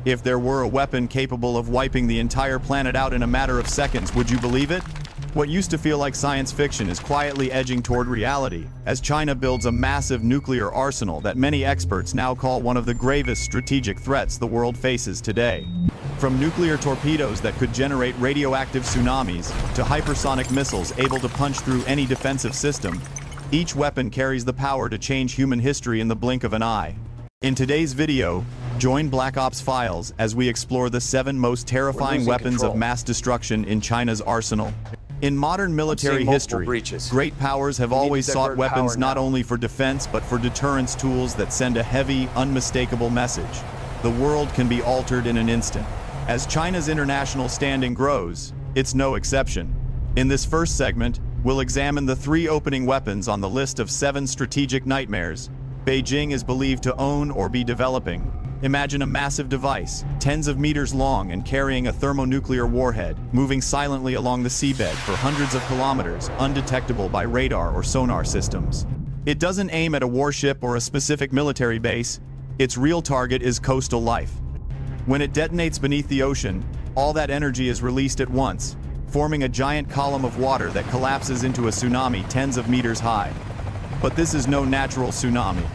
If there were a weapon capable of wiping the entire planet out in a matter of seconds, would you believe it? What used to feel like science fiction is quietly edging toward reality, as China builds a massive nuclear arsenal that many experts now call one of the gravest strategic threats the world faces today. From nuclear torpedoes that could generate radioactive tsunamis to hypersonic missiles able to punch through any defensive system, each weapon carries the power to change human history in the blink of an eye. In today's video, join Black Ops Files as we explore the 7 most terrifying weapons of mass destruction in China's arsenal. In modern military history, great powers have always sought weapons not only for defense but for deterrence, tools that send a heavy, unmistakable message. The world can be altered in an instant. As China's international standing grows, it's no exception. In this first segment, we'll examine the 3 opening weapons on the list of 7 strategic nightmares Beijing is believed to own or be developing. Imagine a massive device, tens of meters long and carrying a thermonuclear warhead, moving silently along the seabed for hundreds of kilometers, undetectable by radar or sonar systems. It doesn't aim at a warship or a specific military base. Its real target is coastal life. When it detonates beneath the ocean, all that energy is released at once, forming a giant column of water that collapses into a tsunami tens of meters high. But this is no natural tsunami.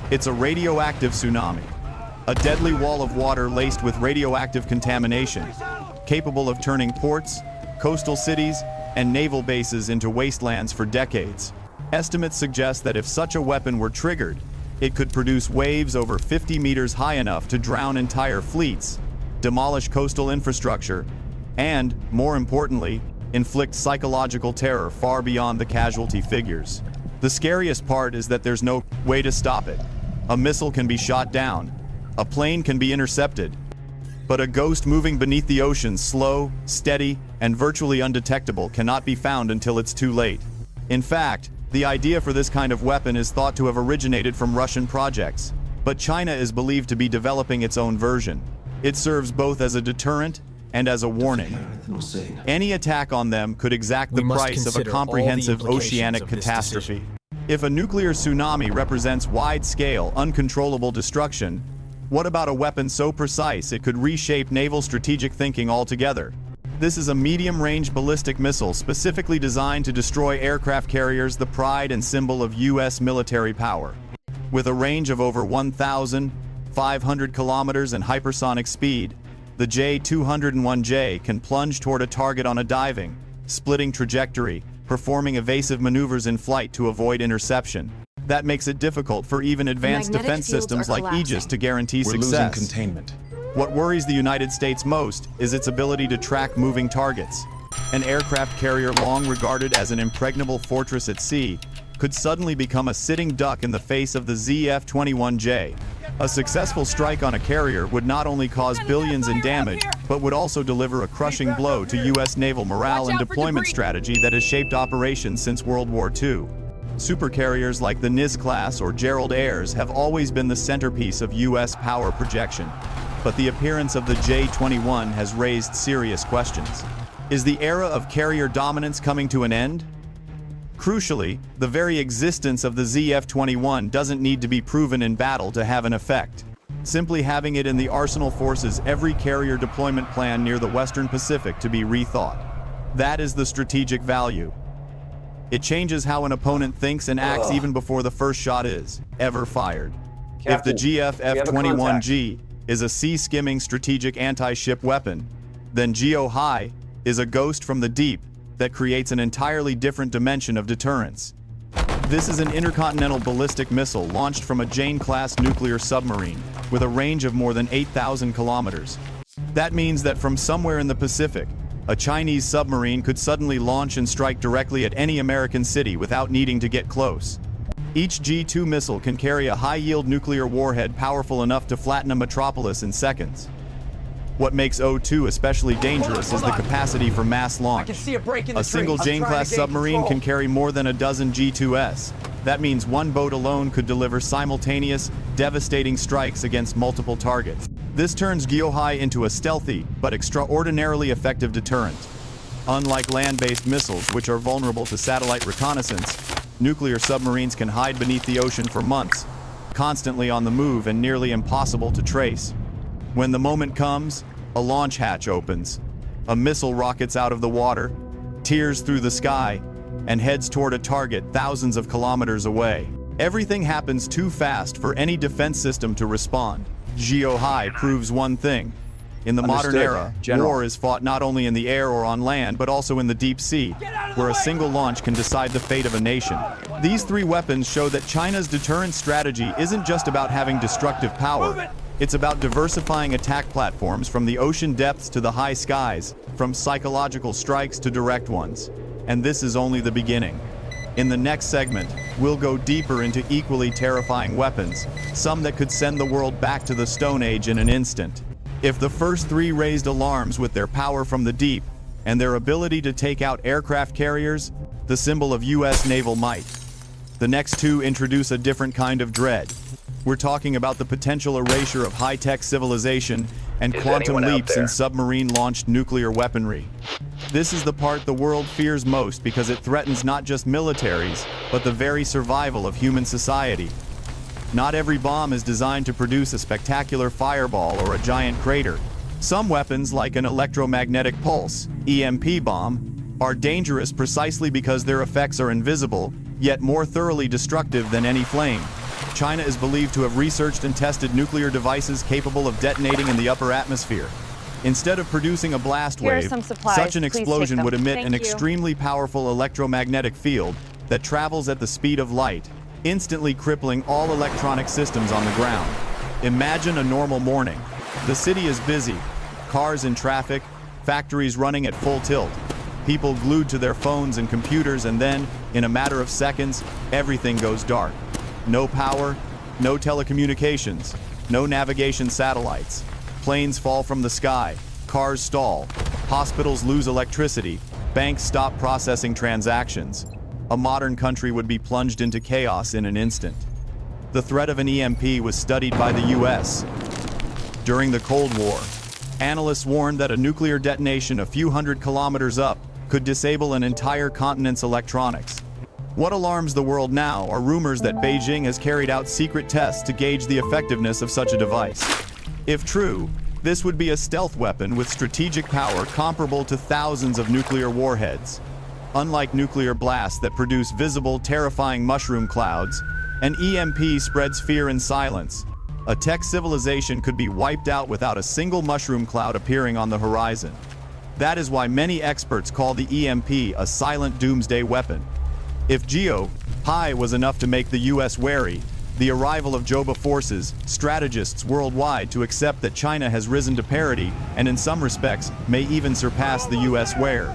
It's a radioactive tsunami. A deadly wall of water laced with radioactive contamination, capable of turning ports, coastal cities, and naval bases into wastelands for decades. Estimates suggest that if such a weapon were triggered, it could produce waves over 50 meters high enough to drown entire fleets, demolish coastal infrastructure, and, more importantly, inflict psychological terror far beyond the casualty figures. The scariest part is that there's no way to stop it. A missile can be shot down. A plane can be intercepted, but a ghost moving beneath the ocean, slow, steady, and virtually undetectable, cannot be found until it's too late. In fact, the idea for this kind of weapon is thought to have originated from Russian projects, but China is believed to be developing its own version. It serves both as a deterrent and as a warning. Any attack on them could exact the price of a comprehensive oceanic catastrophe. If a nuclear tsunami represents wide-scale, uncontrollable destruction, what about a weapon so precise it could reshape naval strategic thinking altogether? This is a medium-range ballistic missile specifically designed to destroy aircraft carriers, the pride and symbol of U.S. military power. With a range of over 1,500 kilometers and hypersonic speed, the J-201J can plunge toward a target on a diving, splitting trajectory, performing evasive maneuvers in flight to avoid interception. That makes it difficult for even advanced defense systems like Aegis to guarantee success. We're losing containment. What worries the United States most is its ability to track moving targets. An aircraft carrier long regarded as an impregnable fortress at sea could suddenly become a sitting duck in the face of the ZF-21J. A successful strike on a carrier would not only cause billions in damage, but would also deliver a crushing blow to U.S. naval morale and deployment strategy that has shaped operations since World War II. Supercarriers like the Nis class or Gerald Ayres have always been the centerpiece of U.S. power projection, but the appearance of the J-21 has raised serious questions. Is the era of carrier dominance coming to an end? Crucially, the very existence of the ZF-21 doesn't need to be proven in battle to have an effect. Simply having it in the arsenal forces every carrier deployment plan near the Western Pacific to be rethought. That is the strategic value. It changes how an opponent thinks and acts even before the first shot is ever fired. Captain, if the GF-F-21G is a sea-skimming strategic anti-ship weapon, then Geo-High is a ghost from the deep that creates an entirely different dimension of deterrence. This is an intercontinental ballistic missile launched from a Jane-class nuclear submarine with a range of more than 8,000 kilometers. That means that from somewhere in the Pacific, a Chinese submarine could suddenly launch and strike directly at any American city without needing to get close. Each G2 missile can carry a high-yield nuclear warhead powerful enough to flatten a metropolis in seconds. What makes O2 especially dangerous is the capacity for mass launch. A single Jane-class submarine can carry more than a dozen G2S. That means one boat alone could deliver simultaneous, devastating strikes against multiple targets. This turns Geo-High into a stealthy, but extraordinarily effective deterrent. Unlike land-based missiles, which are vulnerable to satellite reconnaissance, nuclear submarines can hide beneath the ocean for months, constantly on the move and nearly impossible to trace. When the moment comes, a launch hatch opens. A missile rockets out of the water, tears through the sky, and heads toward a target thousands of kilometers away. Everything happens too fast for any defense system to respond. Geo-High proves one thing. In the modern era, General. war is fought not only in the air or on land, but also in the deep sea, where a single launch can decide the fate of a nation. These three weapons show that China's deterrence strategy isn't just about having destructive power. It's about diversifying attack platforms from the ocean depths to the high skies, from psychological strikes to direct ones. And this is only the beginning. In the next segment, we'll go deeper into equally terrifying weapons, some that could send the world back to the Stone Age in an instant. If the first three raised alarms with their power from the deep and their ability to take out aircraft carriers, the symbol of U.S. naval might, the next two introduce a different kind of dread. We're talking about the potential erasure of high-tech civilization and quantum leaps in submarine-launched nuclear weaponry. This is the part the world fears most because it threatens not just militaries, but the very survival of human society. Not every bomb is designed to produce a spectacular fireball or a giant crater. Some weapons, like an electromagnetic pulse, EMP bomb, are dangerous precisely because their effects are invisible, yet more thoroughly destructive than any flame. China is believed to have researched and tested nuclear devices capable of detonating in the upper atmosphere. Instead of producing a blast wave, such an explosion would emit an extremely powerful electromagnetic field that travels at the speed of light, instantly crippling all electronic systems on the ground. Imagine a normal morning. The city is busy, cars in traffic, factories running at full tilt, people glued to their phones and computers, and then, in a matter of seconds, everything goes dark. No power, no telecommunications, no navigation satellites. Planes fall from the sky, cars stall, hospitals lose electricity, banks stop processing transactions. A modern country would be plunged into chaos in an instant. The threat of an EMP was studied by the US. During the Cold War, analysts warned that a nuclear detonation a few hundred kilometers up could disable an entire continent's electronics. What alarms the world now are rumors that Beijing has carried out secret tests to gauge the effectiveness of such a device. If true, this would be a stealth weapon with strategic power comparable to thousands of nuclear warheads. Unlike nuclear blasts that produce visible, terrifying mushroom clouds, an EMP spreads fear in silence. A tech civilization could be wiped out without a single mushroom cloud appearing on the horizon. That is why many experts call the EMP a silent doomsday weapon. If Geo-High was enough to make the US wary, the arrival of Joba forces, strategists worldwide to accept that China has risen to parity and in some respects may even surpass the US where.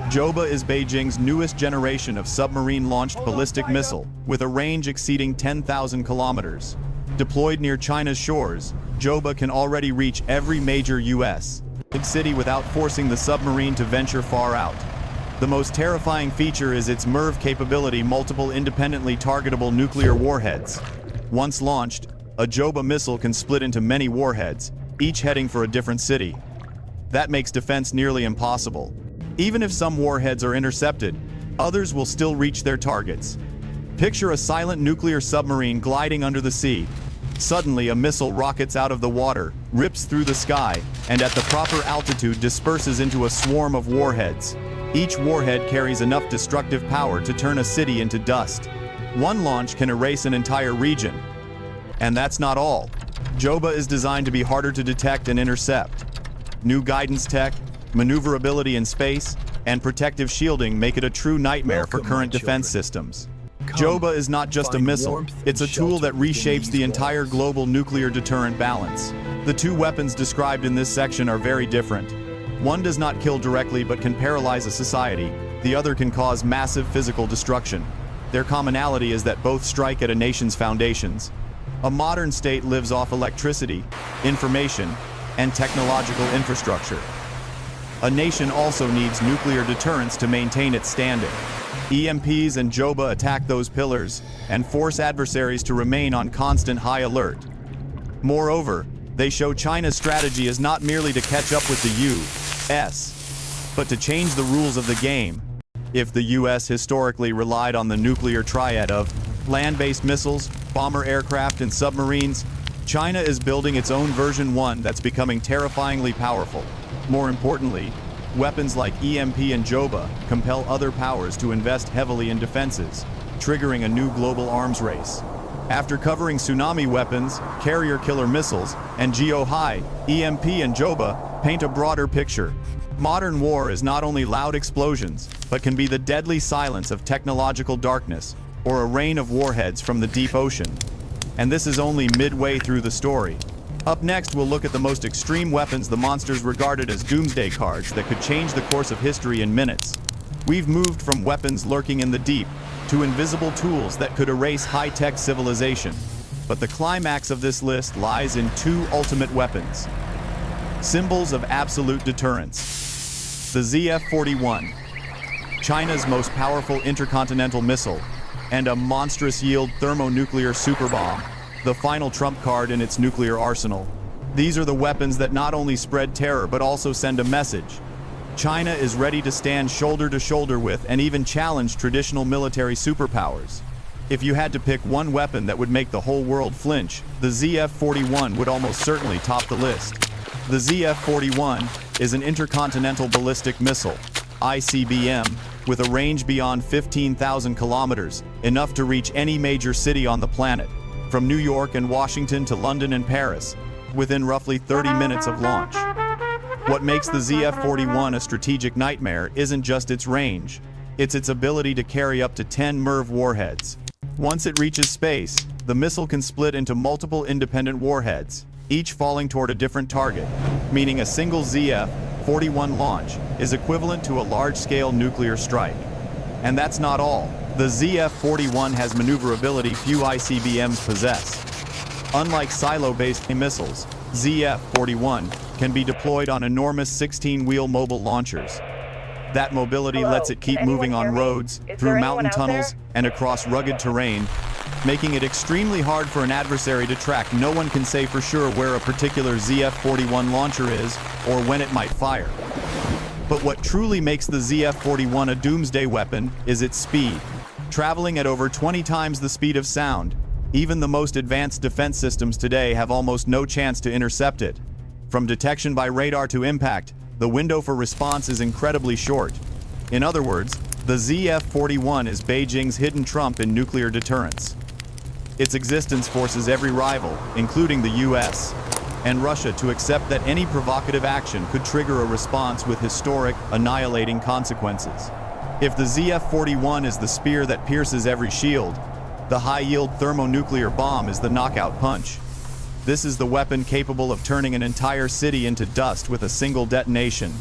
Joba is Beijing's newest generation of submarine-launched ballistic missile, with a range exceeding 10,000 kilometers. Deployed near China's shores, Joba can already reach every major U.S. city without forcing the submarine to venture far out. The most terrifying feature is its MIRV capability: multiple independently targetable nuclear warheads. Once launched, a Joba missile can split into many warheads, each heading for a different city. That makes defense nearly impossible. Even if some warheads are intercepted, others will still reach their targets. Picture a silent nuclear submarine gliding under the sea. Suddenly, a missile rockets out of the water, rips through the sky, and at the proper altitude disperses into a swarm of warheads. Each warhead carries enough destructive power to turn a city into dust. One launch can erase an entire region. And that's not all. Joba is designed to be harder to detect and intercept. New guidance tech, maneuverability in space, and protective shielding make it a true nightmare for current defense systems. Joba is not just a missile, it's a tool that reshapes the entire global nuclear deterrent balance. The two weapons described in this section are very different. One does not kill directly but can paralyze a society, the other can cause massive physical destruction. Their commonality is that both strike at a nation's foundations. A modern state lives off electricity, information, and technological infrastructure. A nation also needs nuclear deterrence to maintain its standing. EMPs and Joba attack those pillars and force adversaries to remain on constant high alert. Moreover, they show China's strategy is not merely to catch up with the U.S., but to change the rules of the game. If the U.S. historically relied on the nuclear triad of land-based missiles, bomber aircraft, and submarines, China is building its own version 1 that's becoming terrifyingly powerful. More importantly, weapons like EMP and JOBA compel other powers to invest heavily in defenses, triggering a new global arms race. After covering tsunami weapons, carrier killer missiles, and geo-high, EMP and JOBA paint a broader picture. Modern war is not only loud explosions, but can be the deadly silence of technological darkness, or a rain of warheads from the deep ocean. And this is only midway through the story. Up next, we'll look at the most extreme weapons the monsters regarded as doomsday cards that could change the course of history in minutes. We've moved from weapons lurking in the deep to invisible tools that could erase high-tech civilization. But the climax of this list lies in two ultimate weapons. Symbols of absolute deterrence. The ZF-41, China's most powerful intercontinental missile, and a monstrous yield thermonuclear superbomb, the final trump card in its nuclear arsenal. These are the weapons that not only spread terror but also send a message. China is ready to stand shoulder to shoulder with and even challenge traditional military superpowers. If you had to pick one weapon that would make the whole world flinch, the ZF-41 would almost certainly top the list. The ZF-41 is an intercontinental ballistic missile, ICBM, with a range beyond 15,000 kilometers, enough to reach any major city on the planet, from New York and Washington to London and Paris, within roughly 30 minutes of launch. What makes the ZF-41 a strategic nightmare isn't just its range, it's its ability to carry up to 10 MIRV warheads. Once it reaches space, the missile can split into multiple independent warheads, each falling toward a different target, meaning a single ZF-41 launch is equivalent to a large-scale nuclear strike. And that's not all. The ZF-41 has maneuverability few ICBMs possess. Unlike silo-based missiles, ZF-41 can be deployed on enormous 16-wheel mobile launchers. That mobility lets it keep moving on roads, through mountain tunnels, and across rugged terrain, making it extremely hard for an adversary to track. No one can say for sure where a particular ZF-41 launcher is or when it might fire. But what truly makes the ZF-41 a doomsday weapon is its speed. Traveling at over 20 times the speed of sound, even the most advanced defense systems today have almost no chance to intercept it. From detection by radar to impact, the window for response is incredibly short. In other words, the ZF-41 is Beijing's hidden trump in nuclear deterrence. Its existence forces every rival, including the US and Russia, to accept that any provocative action could trigger a response with historic, annihilating consequences. If the ZF-41 is the spear that pierces every shield, the high-yield thermonuclear bomb is the knockout punch. This is the weapon capable of turning an entire city into dust with a single detonation.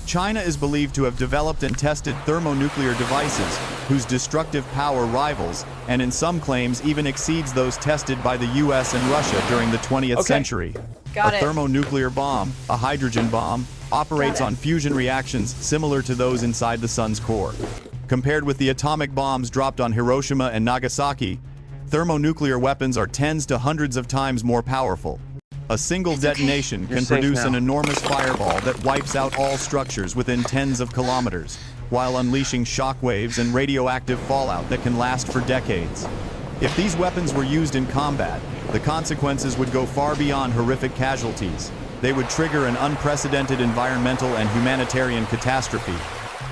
China is believed to have developed and tested thermonuclear devices whose destructive power rivals, and in some claims even exceeds those tested by the US and Russia during the 20th century. A thermonuclear bomb, a hydrogen bomb, operates on fusion reactions similar to those inside the sun's core. Compared with the atomic bombs dropped on Hiroshima and Nagasaki, thermonuclear weapons are tens to hundreds of times more powerful. A single detonation can produce an enormous fireball that wipes out all structures within tens of kilometers, while unleashing shockwaves and radioactive fallout that can last for decades. If these weapons were used in combat, the consequences would go far beyond horrific casualties. They would trigger an unprecedented environmental and humanitarian catastrophe.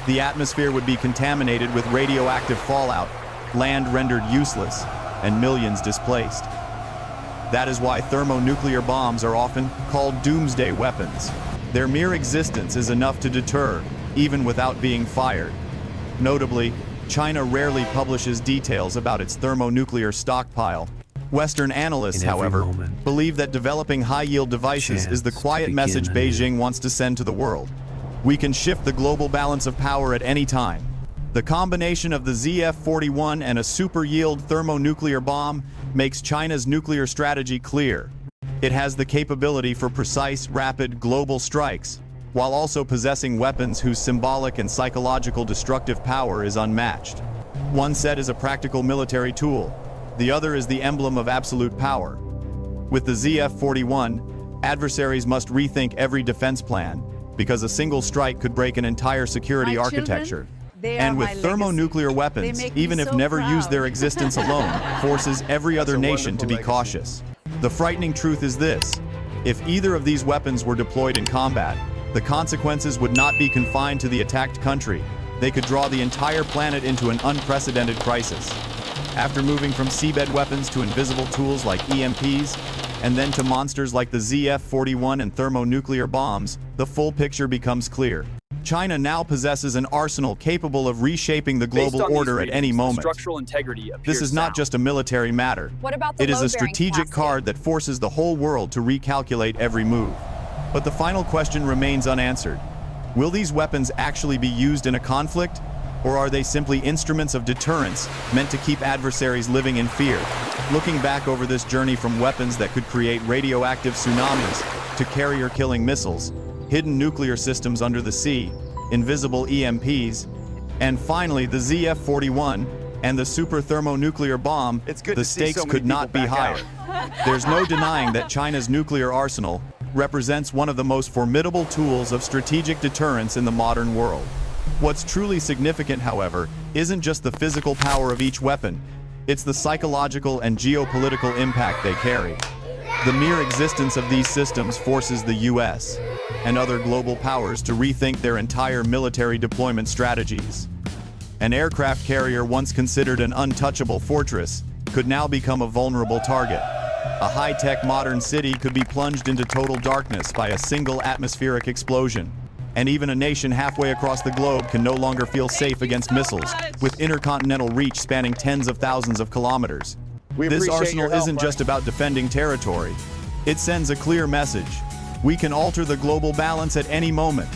The atmosphere would be contaminated with radioactive fallout, land rendered useless, and millions displaced. That is why thermonuclear bombs are often called doomsday weapons. Their mere existence is enough to deter, even without being fired. Notably, China rarely publishes details about its thermonuclear stockpile. Western analysts, however, believe that developing high-yield devices is the quiet message Beijing wants to send to the world. We can shift the global balance of power at any time. The combination of the ZF-41 and a super-yield thermonuclear bomb makes China's nuclear strategy clear. It has the capability for precise, rapid, global strikes, while also possessing weapons whose symbolic and psychological destructive power is unmatched. One set is a practical military tool, the other is the emblem of absolute power. With the ZF-41, adversaries must rethink every defense plan, because a single strike could break an entire security architecture. And with thermonuclear weapons, even if never used, their existence alone forces every other nation to be cautious. The frightening truth is this: if either of these weapons were deployed in combat, the consequences would not be confined to the attacked country. They could draw the entire planet into an unprecedented crisis. After moving from seabed weapons to invisible tools like EMPs, and then to monsters like the ZF-41 and thermonuclear bombs, the full picture becomes clear. China now possesses an arsenal capable of reshaping the global order at any moment. Structural integrity This is not just a military matter. What about the It is a load-bearing strategic capacity? card that forces the whole world to recalculate every move. But the final question remains unanswered. Will these weapons actually be used in a conflict? Or are they simply instruments of deterrence meant to keep adversaries living in fear? Looking back over this journey from weapons that could create radioactive tsunamis to carrier-killing missiles, hidden nuclear systems under the sea, invisible EMPs, and finally the ZF-41 and the super thermonuclear bomb, the stakes could not be higher. There's no denying that China's nuclear arsenal represents one of the most formidable tools of strategic deterrence in the modern world. What's truly significant, however, isn't just the physical power of each weapon, it's the psychological and geopolitical impact they carry. The mere existence of these systems forces the US and other global powers to rethink their entire military deployment strategies. An aircraft carrier once considered an untouchable fortress could now become a vulnerable target. A high-tech modern city could be plunged into total darkness by a single atmospheric explosion. And even a nation halfway across the globe can no longer feel safe against missiles, with intercontinental reach spanning tens of thousands of kilometers. This arsenal isn't just about defending territory. It sends a clear message. We can alter the global balance at any moment.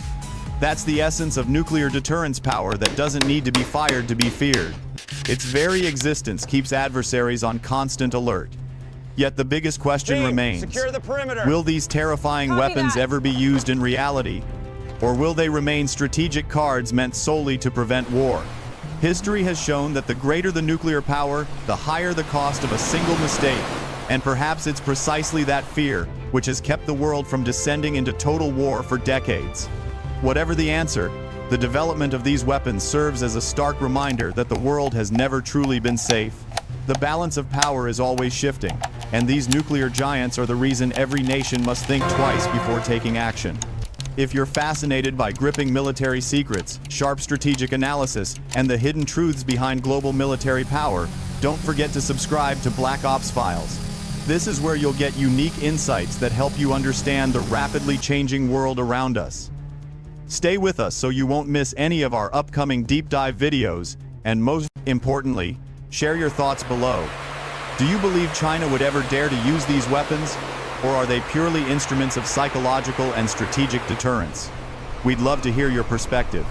That's the essence of nuclear deterrence power that doesn't need to be fired to be feared. Its very existence keeps adversaries on constant alert. Yet the biggest question remains, secure the perimeter. Will these terrifying weapons ever be used in reality? Or will they remain strategic cards meant solely to prevent war? History has shown that the greater the nuclear power, the higher the cost of a single mistake. And perhaps it's precisely that fear which has kept the world from descending into total war for decades. Whatever the answer, the development of these weapons serves as a stark reminder that the world has never truly been safe. The balance of power is always shifting, and these nuclear giants are the reason every nation must think twice before taking action. If you're fascinated by gripping military secrets, sharp strategic analysis, and the hidden truths behind global military power, don't forget to subscribe to Black Ops Files. This is where you'll get unique insights that help you understand the rapidly changing world around us. Stay with us so you won't miss any of our upcoming deep dive videos, and most importantly, share your thoughts below. Do you believe China would ever dare to use these weapons? Or are they purely instruments of psychological and strategic deterrence? We'd love to hear your perspective.